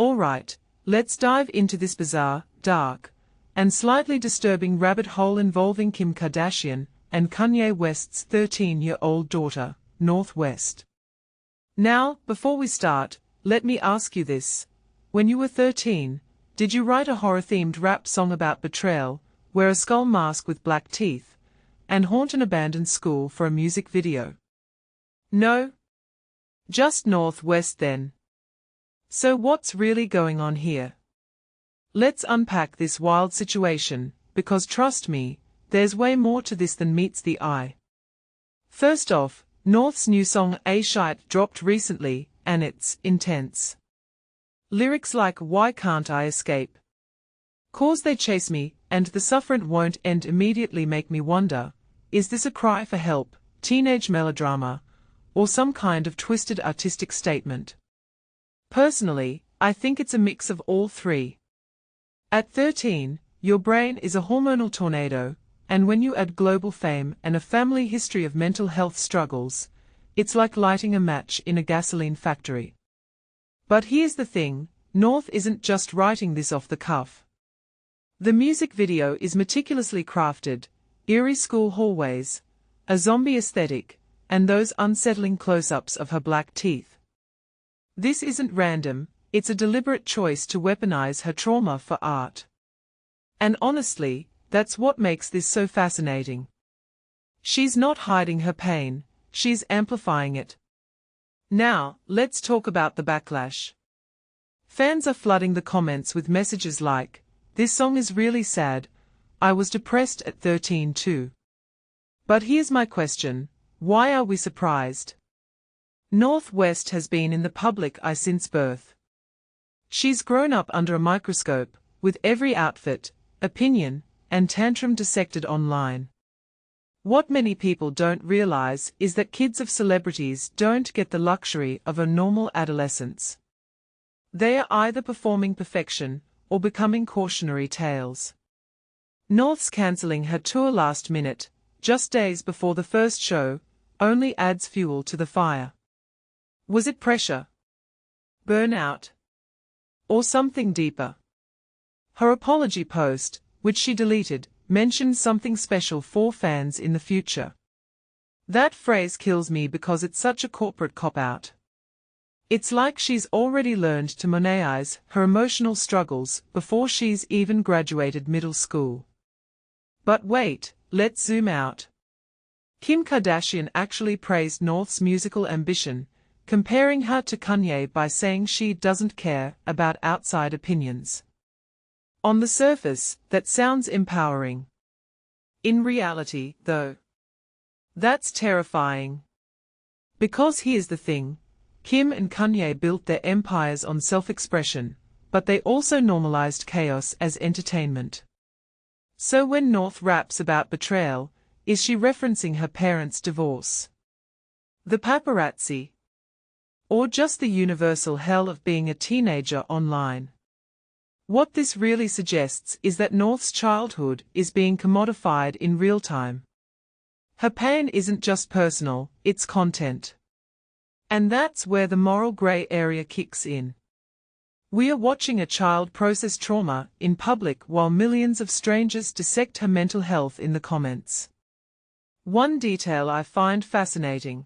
Alright, let's dive into this bizarre, dark, and slightly disturbing rabbit hole involving Kim Kardashian and Kanye West's 13-year-old daughter, North West. Now, before we start, let me ask you this. When you were 13, did you write a horror-themed rap song about betrayal, wear a skull mask with black teeth, and haunt an abandoned school for a music video? No? Just North West then. So what's really going on here? Let's unpack this wild situation, because trust me, there's way more to this than meets the eye. First off, North's new song Aishite dropped recently, and it's intense. Lyrics like "Why can't I escape? 'Cause they chase me, and the suffering won't end" immediately make me wonder, is this a cry for help, teenage melodrama, or some kind of twisted artistic statement? Personally, I think it's a mix of all three. At 13, your brain is a hormonal tornado, and when you add global fame and a family history of mental health struggles, it's like lighting a match in a gasoline factory. But here's the thing, North isn't just writing this off the cuff. The music video is meticulously crafted, eerie school hallways, a zombie aesthetic, and those unsettling close-ups of her black teeth. This isn't random, it's a deliberate choice to weaponize her trauma for art. And honestly, that's what makes this so fascinating. She's not hiding her pain, she's amplifying it. Now, let's talk about the backlash. Fans are flooding the comments with messages like, "This song is really sad, I was depressed at 13 too." But here's my question, why are we surprised? North West has been in the public eye since birth. She's grown up under a microscope, with every outfit, opinion, and tantrum dissected online. What many people don't realize is that kids of celebrities don't get the luxury of a normal adolescence. They are either performing perfection, or becoming cautionary tales. North's cancelling her tour last minute, just days before the first show, only adds fuel to the fire. Was it pressure? Burnout? Or something deeper? Her apology post, which she deleted, mentioned something special for fans in the future. That phrase kills me because it's such a corporate cop-out. It's like she's already learned to monetize her emotional struggles before she's even graduated middle school. But wait, let's zoom out. Kim Kardashian actually praised North's musical ambition, comparing her to Kanye by saying she doesn't care about outside opinions. On the surface, that sounds empowering. In reality, though, that's terrifying. Because here's the thing, Kim and Kanye built their empires on self-expression, but they also normalized chaos as entertainment. So when North raps about betrayal, is she referencing her parents' divorce? The paparazzi? Or just the universal hell of being a teenager online? What this really suggests is that North's childhood is being commodified in real time. Her pain isn't just personal, it's content. And that's where the moral gray area kicks in. We are watching a child process trauma in public while millions of strangers dissect her mental health in the comments. One detail I find fascinating.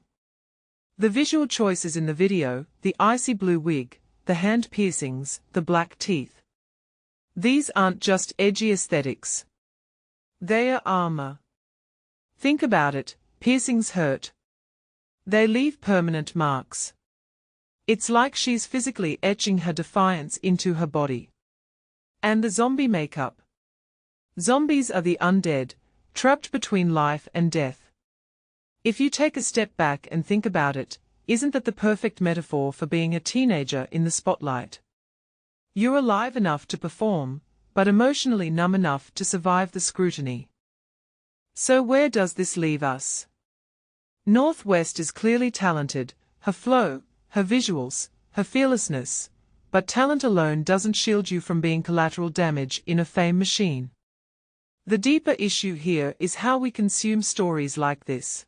The visual choices in the video, the icy blue wig, the hand piercings, the black teeth. These aren't just edgy aesthetics. They are armor. Think about it, piercings hurt. They leave permanent marks. It's like she's physically etching her defiance into her body. And the zombie makeup. Zombies are the undead, trapped between life and death. If you take a step back and think about it, isn't that the perfect metaphor for being a teenager in the spotlight? You're alive enough to perform, but emotionally numb enough to survive the scrutiny. So where does this leave us? North West is clearly talented, her flow, her visuals, her fearlessness, but talent alone doesn't shield you from being collateral damage in a fame machine. The deeper issue here is how we consume stories like this.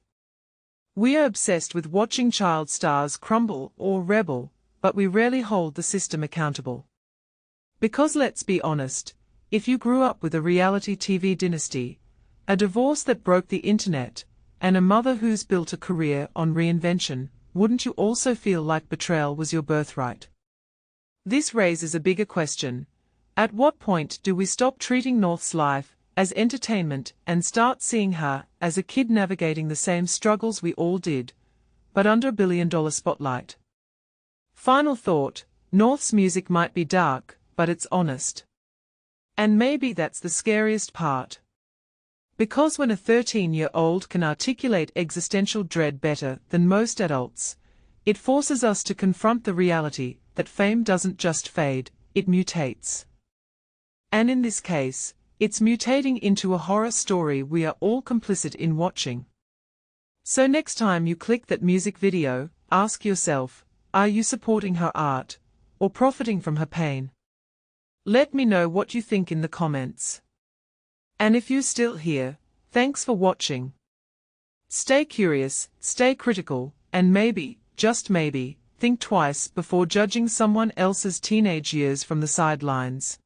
We are obsessed with watching child stars crumble or rebel, but we rarely hold the system accountable. Because let's be honest, if you grew up with a reality TV dynasty, a divorce that broke the internet, and a mother who's built a career on reinvention, wouldn't you also feel like betrayal was your birthright? This raises a bigger question. At what point do we stop treating North's life as entertainment and start seeing her as a kid navigating the same struggles we all did, but under $1 billion spotlight? Final thought, North's music might be dark, but it's honest. And maybe that's the scariest part. Because when a 13-year-old can articulate existential dread better than most adults, it forces us to confront the reality that fame doesn't just fade, it mutates. And in this case, it's mutating into a horror story we are all complicit in watching. So next time you click that music video, ask yourself, are you supporting her art, or profiting from her pain? Let me know what you think in the comments. And if you're still here, thanks for watching. Stay curious, stay critical, and maybe, just maybe, think twice before judging someone else's teenage years from the sidelines.